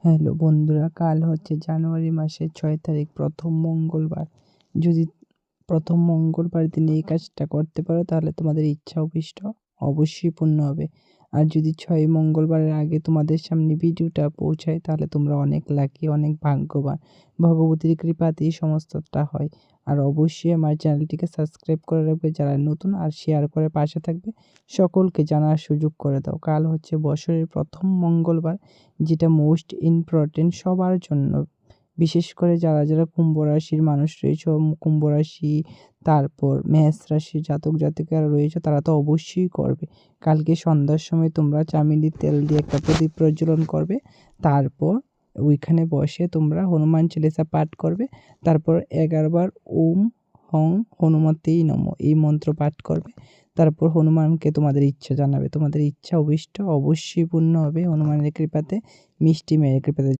Hello বন্ধুরা, কাল হচ্ছে জানুয়ারি মাসের 6 তারিখ, প্রথম মঙ্গলবার। যদি প্রথম মঙ্গলবার দিনে এই কাজটা করতে পারো তাহলে তোমাদের ইচ্ছা অভিষ্ট অবশ্যই পূর্ণ হবে। আর যদি 6 মঙ্গলবারের আগে তোমাদের সামনে ভিডিওটা পৌঁছায় তাহলে তোমরা অনেক লাকি, অনেক ভাগ্যবান। ভগবতীর কৃপাতেই সমস্তটা হয়। আর অবশ্যই আমার চ্যানেলটিকে সাবস্ক্রাইব করে রাখবে যারা নতুন, আর শেয়ার করে পাশে থাকবে। সকলকে জানার সুযোগ করে দাও। কাল হচ্ছে বছরের প্রথম মঙ্গলবার, যেটা মোস্ট ইম্পর্টেন্ট সবার জন্য। বিশেষ করে যারা যারা কুম্ভ রাশির মানুষ রয়েছে, কুম্ভ রাশি, তারপর মেষ রাশির জাতক জাতিকারা রয়েছে, তারা তো অবশ্যই করবে। কালকে সন্ধ্যার সময় তোমরা চামেলির তেল দিয়ে একটা প্রদীপ প্রজ্বলন করবে। তারপর ওইখানে বসে তোমরা হনুমান চালিসা পাঠ করবে। তারপর 11 বার ওম হং হনুমতেই নমঃ এই মন্ত্র পাঠ করবে। তারপর হনুমানকে তোমাদের ইচ্ছা জানাবে। তোমাদের ইচ্ছা অভিষ্ট অবশ্যই পূর্ণ হবে হনুমানের কৃপাতে, মিষ্টি মেয়ের কৃপাতে।